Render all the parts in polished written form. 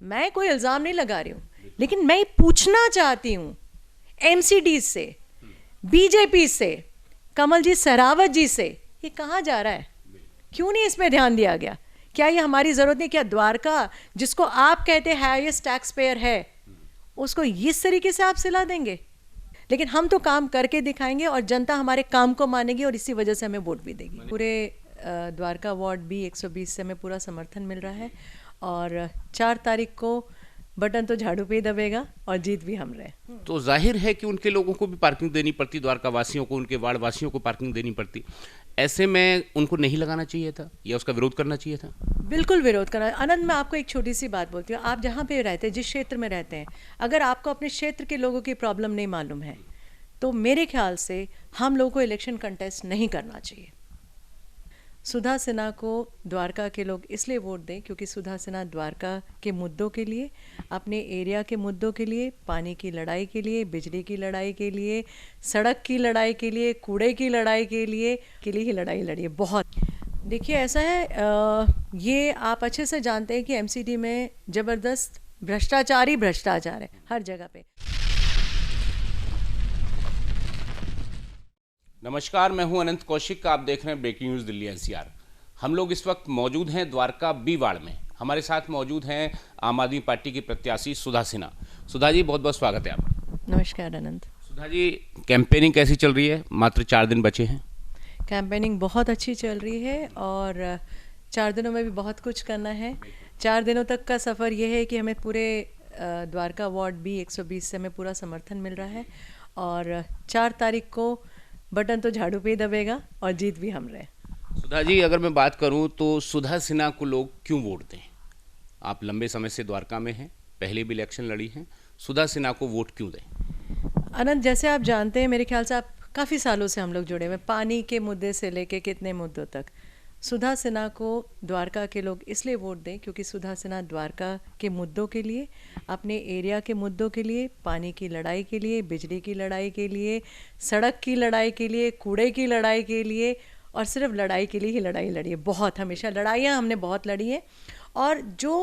मैं कोई इल्ज़ाम नहीं लगा रही हूँ, लेकिन मैं पूछना चाहती हूँ एमसीडी से, बीजेपी से, कमलजीत सहरावत जी से, ये कहाँ जा रहा है? क्यों नहीं इसमें ध्यान दिया गया? क्या ये हमारी ज़रूरत नहीं? क्या द्वारका, जिसको आप कहते हैं हाईएस्ट टैक्स पेयर है, उसको इस तरीके से आप सिला देंगे? लेकिन हम तो काम करके दिखाएंगे और जनता हमारे काम को मानेगी और इसी वजह से हमें वोट भी देगी। पूरे द्वारका वार्ड भी 120 से हमें पूरा समर्थन मिल रहा है और 4 तारीख को बटन तो झाड़ू पे ही दबेगा और जीत भी हम रहे। तो जाहिर है कि उनके लोगों को भी पार्किंग देनी पड़ती, द्वारका वासियों को, उनके वार्ड वासियों को पार्किंग देनी पड़ती। ऐसे में उनको नहीं लगाना चाहिए था या उसका विरोध करना चाहिए था? बिल्कुल विरोध करना। आनंद, मैं आपको एक छोटी सी बात बोलती हूँ। आप जहाँ पे रहते हैं, जिस क्षेत्र में रहते हैं, अगर आपको अपने क्षेत्र के लोगों की प्रॉब्लम नहीं मालूम है तो मेरे ख्याल से हम लोगों को इलेक्शन कंटेस्ट नहीं करना चाहिए। सुधा सिन्हा को द्वारका के लोग इसलिए वोट दें क्योंकि सुधा सिन्हा द्वारका के मुद्दों के लिए, अपने एरिया के मुद्दों के लिए, पानी की लड़ाई के लिए, बिजली की लड़ाई के लिए, सड़क की लड़ाई के लिए, कूड़े की लड़ाई के लिए ही लड़ाई लड़ी है बहुत। देखिए ऐसा है, ये आप अच्छे से जानते हैं कि एमसीडी में ज़बरदस्त भ्रष्टाचार ही भ्रष्टाचार है हर जगह पे। नमस्कार, मैं हूं अनंत कौशिक। आप देख रहे हैं ब्रेकिंग न्यूज़ दिल्ली एनसीआर। हम लोग इस वक्त मौजूद हैं द्वारका बी वार्ड में। हमारे साथ मौजूद हैं आम आदमी पार्टी की प्रत्याशी सुधा सिन्हा। सुधा जी, बहुत बहुत स्वागत है आपका। नमस्कार अनंत। सुधा जी, कैंपेनिंग कैसी चल रही है? मात्र 4 दिन बचे हैं। कैंपेनिंग बहुत अच्छी चल रही है और 4 दिनों में भी बहुत कुछ करना है। 4 दिनों तक का सफ़र यह है कि हमें पूरे द्वारका वार्ड बी 120 से हमें पूरा समर्थन मिल रहा है और 4 तारीख को बटन तो झाड़ू पे ही दबेगा और जीत भी हम रहे। सुधा जी, अगर मैं बात करूं तो सुधा सिन्हा को लोग क्यों वोट दें? आप लंबे समय से द्वारका में हैं, पहले भी इलेक्शन लड़ी हैं, सुधा सिन्हा को वोट क्यों दें? अनंत, जैसे आप जानते हैं, मेरे ख्याल से आप काफ़ी सालों से हम लोग जुड़े हुए, पानी के मुद्दे से लेके कितने मुद्दों तक। सुधा सिन्हा को द्वारका के लोग इसलिए वोट दें क्योंकि सुधा सिन्हा द्वारका के मुद्दों के लिए, अपने एरिया के मुद्दों के लिए, पानी की लड़ाई के लिए, बिजली की लड़ाई के लिए, सड़क की लड़ाई के लिए, कूड़े की लड़ाई के लिए और सिर्फ लड़ाई के लिए ही लड़ाई लड़ी है। बहुत, हमेशा लड़ाइयाँ हमने बहुत लड़ी हैं और जो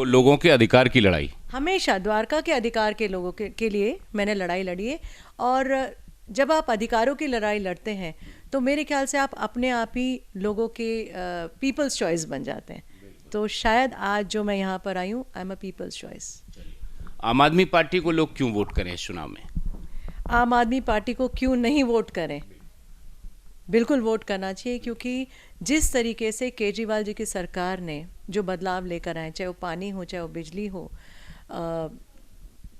लोगों के अधिकार की लड़ाई, हमेशा द्वारका के अधिकार के लोगों के लिए मैंने लड़ाई लड़ी है। और जब आप अधिकारों की लड़ाई लड़ते हैं तो मेरे ख्याल से आप अपने आप ही लोगों के पीपल्स चॉइस बन जाते हैं। तो शायद आज जो मैं यहाँ पर आई हूँ, I am a people's choice. आम आदमी पार्टी को लोग क्यों वोट करें इस चुनाव में? आम आदमी पार्टी को क्यों नहीं वोट करें? बिल्कुल वोट करना चाहिए क्योंकि जिस तरीके से केजरीवाल जी की सरकार ने जो बदलाव लेकर आए, चाहे वो पानी हो, चाहे वो बिजली हो,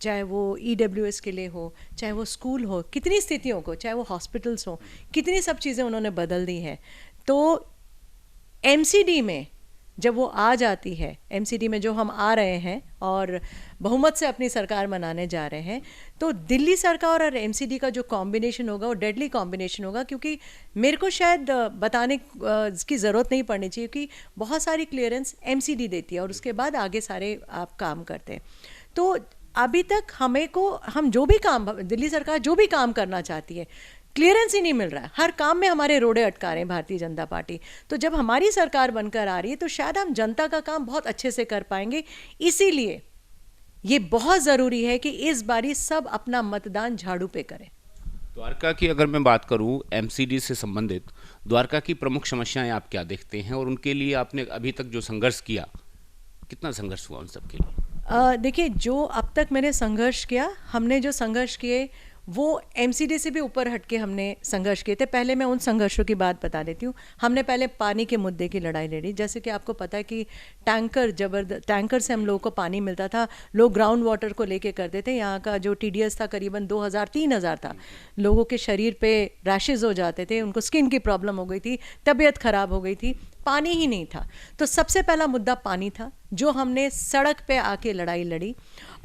चाहे वो EWS के लिए हो, चाहे वो स्कूल हो, कितनी स्थितियों को, चाहे वो हॉस्पिटल्स हो, कितनी सब चीज़ें उन्होंने बदल दी हैं। तो एमसीडी में जब वो आ जाती है, एमसीडी में जो हम आ रहे हैं और बहुमत से अपनी सरकार बनाने जा रहे हैं, तो दिल्ली सरकार और एमसीडी का जो कॉम्बिनेशन होगा वो डेडली कॉम्बिनेशन होगा। क्योंकि मेरे को शायद बताने की ज़रूरत नहीं पड़नी चाहिए कि बहुत सारी क्लियरेंस एमसीडी देती है और उसके बाद आगे सारे आप काम करते हैं। तो अभी तक हम जो भी काम, दिल्ली सरकार जो भी काम करना चाहती है, क्लियरेंस ही नहीं मिल रहा है। हर काम में हमारे रोड़े अटका रहे हैं भारतीय जनता पार्टी। तो जब हमारी सरकार बनकर आ रही है तो शायद हम जनता का काम बहुत अच्छे से कर पाएंगे। इसीलिए ये बहुत ज़रूरी है कि इस बारी सब अपना मतदान झाड़ू पे करें। द्वारका की अगर मैं बात करूं, एमसीडी से संबंधित द्वारका की प्रमुख समस्याएं आप क्या देखते हैं और उनके लिए आपने अभी तक जो संघर्ष किया, कितना संघर्ष हुआ उन सब के लिए? देखिए, जो अब तक मैंने संघर्ष किया, हमने जो संघर्ष किए वो एमसीडी से भी ऊपर हटके हमने संघर्ष किए थे। पहले मैं उन संघर्षों की बात बता देती हूँ। हमने पहले पानी के मुद्दे की लड़ाई लड़ी। जैसे कि आपको पता है कि टैंकर से हम लोगों को पानी मिलता था। लोग ग्राउंड वाटर को लेके करते थे। यहाँ का जो TDS था करीबन 2000-3000 था। लोगों के शरीर पे रैशेज हो जाते थे, उनको स्किन की प्रॉब्लम हो गई थी, तबीयत खराब हो गई थी, पानी ही नहीं था। तो सबसे पहला मुद्दा पानी था, जो हमने सड़क पे आके लड़ाई लड़ी।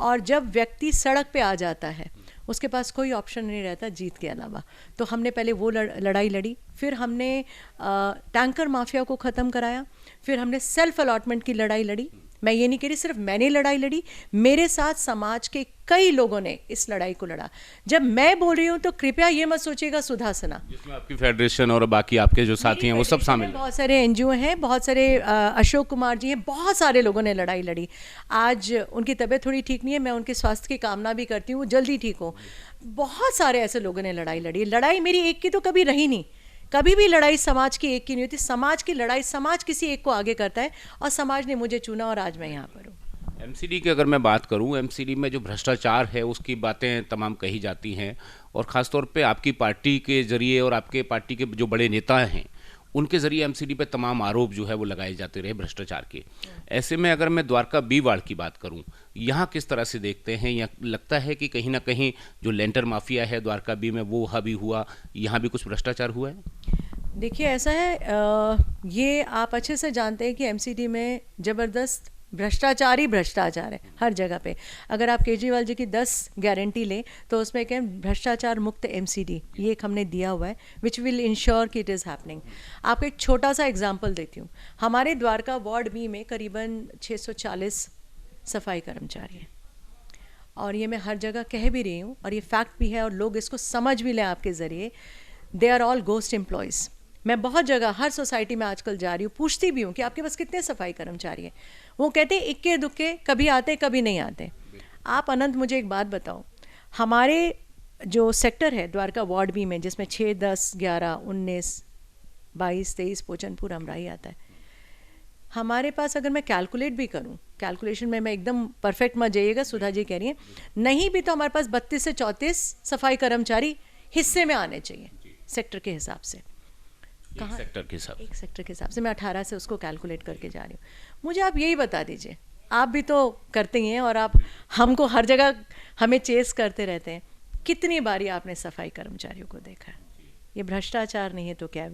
और जब व्यक्ति सड़क पे आ जाता है, उसके पास कोई ऑप्शन नहीं रहता जीत के अलावा। तो हमने पहले वो लड़ाई लड़ी। फिर हमने टैंकर माफिया को ख़त्म कराया। फिर हमने सेल्फ अलॉटमेंट की लड़ाई लड़ी। मैं ये नहीं कह रही सिर्फ मैंने लड़ाई लड़ी, मेरे साथ समाज के कई लोगों ने इस लड़ाई को लड़ा। जब मैं बोल रही हूँ तो कृपया ये मत सोचिएगा सुधा सिन्हा, जिसमें आपकी फेडरेशन और बाकी आपके जो साथी हैं वो सब शामिल हैं। बहुत सारे एनजीओ हैं, बहुत सारे अशोक कुमार जी हैं, बहुत सारे लोगों ने लड़ाई लड़ी। आज उनकी तबीयत थोड़ी ठीक नहीं है, मैं उनके स्वास्थ्य की कामना भी करती हूँ, वो जल्दी ठीक हो। बहुत सारे ऐसे लोगों ने लड़ाई लड़ी। लड़ाई मेरी एक की तो कभी रही नहीं, कभी भी लड़ाई समाज की एक की नहीं होती। समाज की लड़ाई समाज किसी एक को आगे करता है और समाज ने मुझे चुना और आज मैं यहाँ पर हूँ। एमसीडी की अगर मैं बात करूं, एमसीडी में जो भ्रष्टाचार है उसकी बातें तमाम कही जाती हैं और ख़ासतौर पे आपकी पार्टी के ज़रिए और आपके पार्टी के जो बड़े नेता हैं उनके ज़रिए एमसीडी पे तमाम आरोप जो है वो लगाए जाते रहे भ्रष्टाचार के। ऐसे में अगर मैं द्वारका बी वार्ड की बात करूं, यहाँ किस तरह से देखते हैं? या लगता है कि कहीं ना कहीं जो लेंटर माफिया है द्वारका बी में वो हावी हुआ, यहाँ भी कुछ भ्रष्टाचार हुआ है? देखिए ऐसा है, ये आप अच्छे से जानते हैं कि एमसीडी में ज़बरदस्त भ्रष्टाचार ही भ्रष्टाचार है हर जगह पे। अगर आप केजरीवाल जी की 10 गारंटी लें तो उसमें क्या भ्रष्टाचार मुक्त एमसीडी ये एक हमने दिया हुआ है, विच विल इंश्योर कि इट इज़ हैपनिंग। आपको एक छोटा सा एग्जांपल देती हूँ। हमारे द्वारका वार्ड बी में करीबन 640 सफाई कर्मचारी हैं और ये मैं हर जगह कह भी रही हूँ और ये फैक्ट भी है और लोग इसको समझ भी लें आपके ज़रिए। They are all ghost employees. मैं बहुत जगह हर सोसाइटी में आजकल जा रही हूँ, पूछती भी हूँ कि आपके पास कितने सफाई कर्मचारी हैं। वो कहते हैं इक्के दुक्के, कभी आते कभी नहीं आते। आप अनंत मुझे एक बात बताओ, हमारे जो सेक्टर है द्वारका वार्ड बी में जिसमें 6, 10, 11, 19, 22, 23 पोचनपुर अमराई आता है, हमारे पास अगर मैं कैलकुलेट भी करूं, कैलकुलेशन में मैं एकदम परफेक्ट मत जाइएगा, सुधा जी कह रही हैं, नहीं भी तो हमारे पास 32 से 34 सफाई कर्मचारी हिस्से में आने चाहिए सेक्टर के हिसाब से। कहाँ? सेक्टर के हिसाब, एक सेक्टर के हिसाब से मैं 18 से उसको कैलकुलेट करके जा रही हूँ। मुझे आप यही बता दीजिए, आप भी तो करते ही हैं और आप हमको हर जगह हमें चेस करते रहते हैं, कितनी बारी आपने सफाई कर्मचारियों को देखा है? ये भ्रष्टाचार नहीं है तो क्या?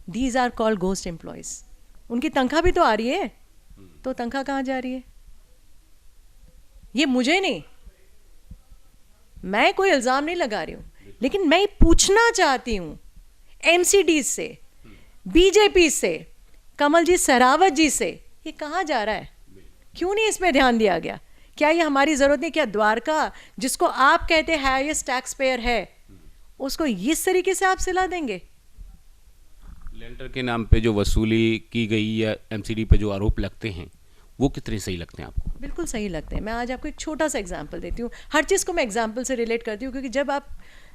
These are called ghost employees. उनकी तनख्वाह भी तो आ रही है, तो तनख्वाह कहाँ जा रही है? ये मुझे नहीं, मैं कोई इल्ज़ाम नहीं लगा रही हूँ, लेकिन मैं पूछना चाहती हूँ एमसीडी से, बीजेपी से, कमल जी सहरावत जी से, ये कहाँ जा रहा है? क्यों नहीं इसमें ध्यान दिया गया? क्या ये हमारी ज़रूरत नहीं? क्या द्वारका जिसको आप कहते हैं हाईएस्ट टैक्स पेयर है, उसको इस तरीके से आप सिला देंगे? लेंटर के नाम पे जो वसूली की गई या एमसीडी पे जो आरोप लगते हैं वो कितने सही लगते हैं आपको? बिल्कुल सही लगते हैं। मैं आज आपको एक छोटा सा एग्जाम्पल देती हूँ। हर चीज़ को मैं एग्जाम्पल से रिलेट करती हूँ क्योंकि जब आप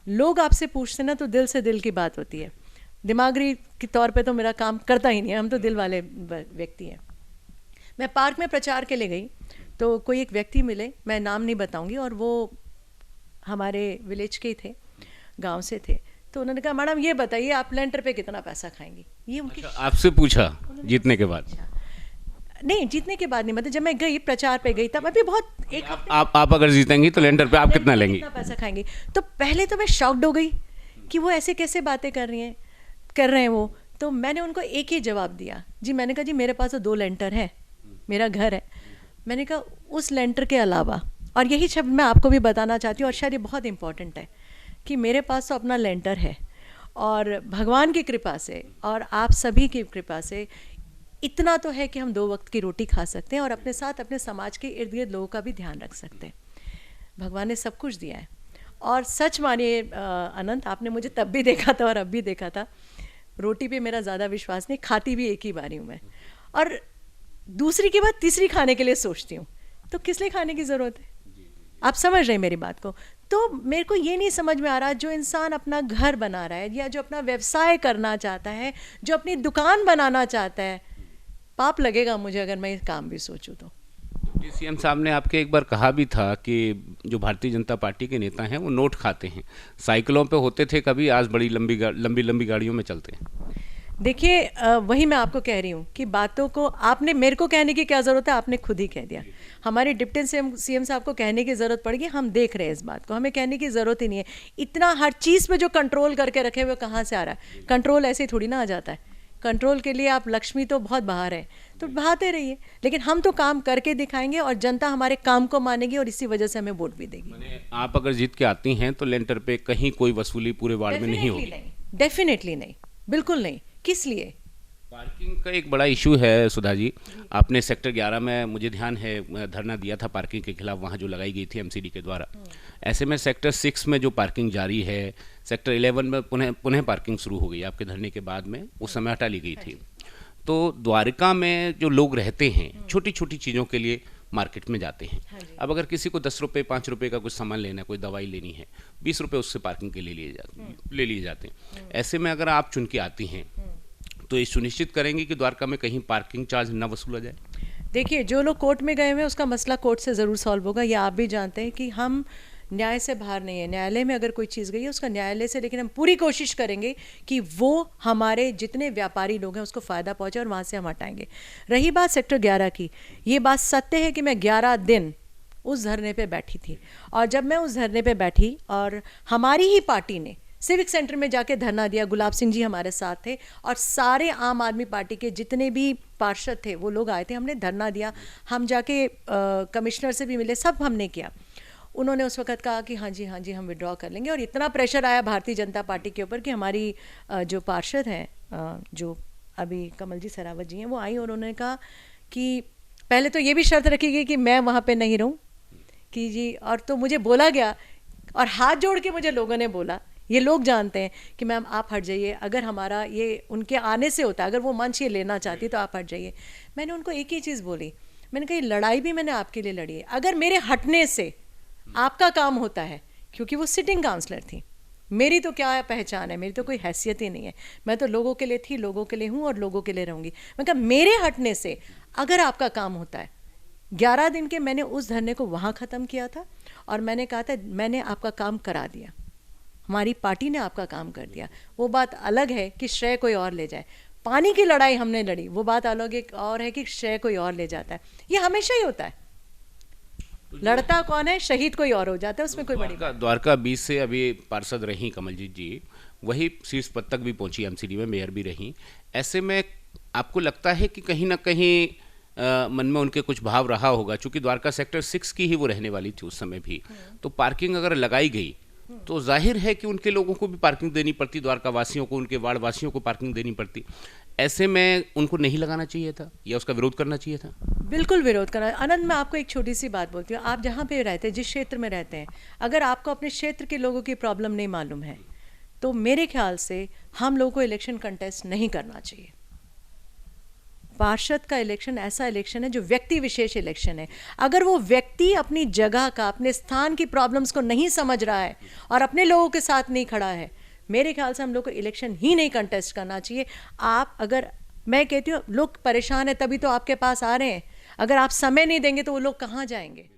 लोग आपसे पूछते हैं ना तो दिल से दिल की बात होती है। दिमागी के तौर पे तो मेरा काम करता ही नहीं है, हम तो दिल वाले व्यक्ति हैं। मैं पार्क में प्रचार के लिए गई तो कोई एक व्यक्ति मिले, मैं नाम नहीं बताऊंगी, और वो हमारे विलेज के थे, गांव से थे। तो उन्होंने कहा मैडम ये बताइए आप लेंटर पे कितना पैसा खाएंगी? ये उनकी आपसे पूछा जीतने के बाद? नहीं, जीतने के बाद नहीं, मतलब जब मैं गई प्रचार पे गई तब अभी बहुत एक आप अगर जीतेंगी तो लेंटर पे आप कितना लेंगी, कितना पैसा खाएंगी? तो पहले तो मैं शॉक्ड हो गई कि वो ऐसे कैसे बातें कर रहे हैं वो। तो मैंने उनको एक ही जवाब दिया जी, मैंने कहा जी मेरे पास तो 2 लेंटर है, मेरा घर है। मैंने कहा उस लेंटर के अलावा, और यही शब्द मैं आपको भी बताना चाहती हूँ और शायद ये बहुत इंपॉर्टेंट है कि मेरे पास तो अपना लेंटर है और भगवान की कृपा से और आप सभी की कृपा से इतना तो है कि हम 2 वक्त की रोटी खा सकते हैं और अपने साथ अपने समाज के इर्द गिर्द लोगों का भी ध्यान रख सकते हैं। भगवान ने सब कुछ दिया है। और सच मानिए अनंत, आपने मुझे तब भी देखा था और अब भी देखा था, रोटी पे मेरा ज़्यादा विश्वास नहीं, खाती भी एक ही बारी हूँ मैं, और दूसरी के बाद तीसरी खाने के लिए सोचती हूँ, तो किस लिए खाने की ज़रूरत है? आप समझ रहे हैं मेरी बात को? तो मेरे को ये नहीं समझ में आ रहा, जो इंसान अपना घर बना रहा है या जो अपना व्यवसाय करना चाहता है, जो अपनी दुकान बनाना चाहता है, पाप लगेगा मुझे अगर मैं ये काम भी सोचूं तो। सीएम साहब ने आपके एक बार कहा भी था कि जो भारतीय जनता पार्टी के नेता हैं वो नोट खाते हैं, साइकिलों पे होते थे कभी, आज बड़ी लंबी गाड़ियों में चलते हैं। देखिए वही मैं आपको कह रही हूँ कि बातों को आपने मेरे को कहने की क्या ज़रूरत है, आपने खुद ही कह दिया। हमारे डिप्टी सीएम साहब को कहने की ज़रूरत पड़ेगी, हम देख रहे हैं इस बात को, हमें कहने की ज़रूरत ही नहीं है। इतना हर चीज़ पे जो कंट्रोल करके रखे हुए कहाँ से आ रहा है? कंट्रोल ऐसे ही थोड़ी ना आ जाता है। कंट्रोल के लिए आप लक्ष्मी तो बहुत बाहर है, तो बहाते रहिए, लेकिन हम तो काम करके दिखाएंगे और जनता हमारे काम को मानेगी और इसी वजह से हमें वोट भी देगी। आप अगर जीत के आती हैं तो लेंटर पे कहीं कोई वसूली पूरे वार्ड में नहीं होगी? डेफिनेटली नहीं, बिल्कुल नहीं। किस लिए? पार्किंग का एक बड़ा इशू है सुधा जी। आपने सेक्टर 11 में, मुझे ध्यान है, धरना दिया था पार्किंग के खिलाफ, वहाँ जो लगाई गई थी एमसीडी के द्वारा। ऐसे में सेक्टर 6 में जो पार्किंग जारी है, सेक्टर 11 में पुनः पार्किंग शुरू हो गई आपके धरने के बाद में, उस समय हटा ली गई थी। तो द्वारका में जो लोग रहते हैं छोटी छोटी चीज़ों के लिए मार्केट में जाते हैं। अब अगर किसी को 10 रुपये 5 रुपये का कुछ सामान लेना है, कोई दवाई लेनी है, 20 रुपये उससे पार्किंग के लिए ले लिए जाते हैं। ऐसे में अगर आप चुन के आती हैं तो ये सुनिश्चित करेंगे कि द्वारका में कहीं पार्किंग चार्ज न वसूला जाए? देखिए, जो लोग कोर्ट में गए हुए हैं उसका मसला कोर्ट से ज़रूर सॉल्व होगा। ये आप भी जानते हैं कि हम न्याय से बाहर नहीं है। न्यायालय में अगर कोई चीज़ गई है उसका न्यायालय से, लेकिन हम पूरी कोशिश करेंगे कि वो हमारे जितने व्यापारी लोग हैं उसको फ़ायदा पहुंचे और वहाँ से हम हटाएंगे। रही बात सेक्टर 11 की, ये बात सत्य है कि मैं 11 दिन उस धरने पे बैठी थी, और जब मैं उस धरने पे बैठी और हमारी ही पार्टी ने सिविक सेंटर में जाके धरना दिया, गुलाब सिंह जी हमारे साथ थे और सारे आम आदमी पार्टी के जितने भी पार्षद थे वो लोग आए थे, हमने धरना दिया। हम जाके कमिश्नर से भी मिले, सब हमने किया। उन्होंने उस वक्त कहा कि हाँ जी हम विड्रॉ कर लेंगे, और इतना प्रेशर आया भारतीय जनता पार्टी के ऊपर कि हमारी जो पार्षद हैं, जो अभी कमल जी सरावत जी हैं, वो आई और उन्होंने कहा कि पहले तो ये भी शर्त रखी गई कि मैं वहाँ पे नहीं रहूँ कि जी, और तो मुझे बोला गया और हाथ जोड़ के मुझे लोगों ने बोला, ये लोग जानते हैं कि मैम आप हट जाइए, अगर हमारा ये उनके आने से होता, अगर वो मंच ये लेना चाहती तो आप हट जाइए। मैंने उनको एक ही चीज़ बोली, मैंने कहा लड़ाई भी मैंने आपके लिए लड़ी है, अगर मेरे हटने से आपका काम होता है, क्योंकि वो सिटिंग काउंसलर थी, मेरी तो क्या पहचान है, मेरी तो कोई हैसियत ही नहीं है, मैं तो लोगों के लिए थी, लोगों के लिए हूँ और लोगों के लिए रहूँगी। मैं कहा मेरे हटने से अगर आपका काम होता है, 11 दिन के मैंने उस धरने को वहाँ ख़त्म किया था और मैंने कहा था मैंने आपका काम करा दिया, हमारी पार्टी ने आपका काम कर दिया। वो बात अलग है कि श्रेय कोई और ले जाए। पानी की लड़ाई हमने लड़ी, वो बात अलग एक और है कि श्रेय कोई और ले जाता है। ये हमेशा ही होता है, लड़ता कौन है, शहीद कोई और हो जाता है, उसमें कोई बड़ी बात। द्वारका 20 से अभी पार्षद रही कमलजीत जी, वही शीर्ष पद तक भी पहुंची, एमसीडी में मेयर भी रही। ऐसे में आपको लगता है कि कहीं ना कहीं मन में उनके कुछ भाव रहा होगा, चूंकि द्वारका सेक्टर 6 की ही वो रहने वाली थी उस समय भी, तो पार्किंग अगर लगाई गई तो जाहिर है कि उनके लोगों को भी पार्किंग देनी पड़ती, द्वारका वासियों को, उनके वार्ड वासियों को पार्किंग देनी पड़ती। ऐसे में उनको नहीं लगाना चाहिए था या उसका विरोध करना चाहिए था? बिल्कुल विरोध करना। आनंद, मैं आपको एक छोटी सी बात बोलती हूँ, आप जहाँ पे रहते हैं, जिस क्षेत्र में रहते हैं, अगर आपको अपने क्षेत्र के लोगों की प्रॉब्लम नहीं मालूम है तो मेरे ख्याल से हम लोगों को इलेक्शन कंटेस्ट नहीं करना चाहिए। पार्षद का इलेक्शन ऐसा इलेक्शन है जो व्यक्ति विशेष इलेक्शन है। अगर वो व्यक्ति अपनी जगह का, अपने स्थान की प्रॉब्लम्स को नहीं समझ रहा है और अपने लोगों के साथ नहीं खड़ा है, मेरे ख्याल से हम लोग को इलेक्शन ही नहीं कंटेस्ट करना चाहिए। आप, अगर मैं कहती हूँ लोग परेशान है तभी तो आपके पास आ रहे हैं, अगर आप समय नहीं देंगे तो वो लोग कहाँ जाएंगे?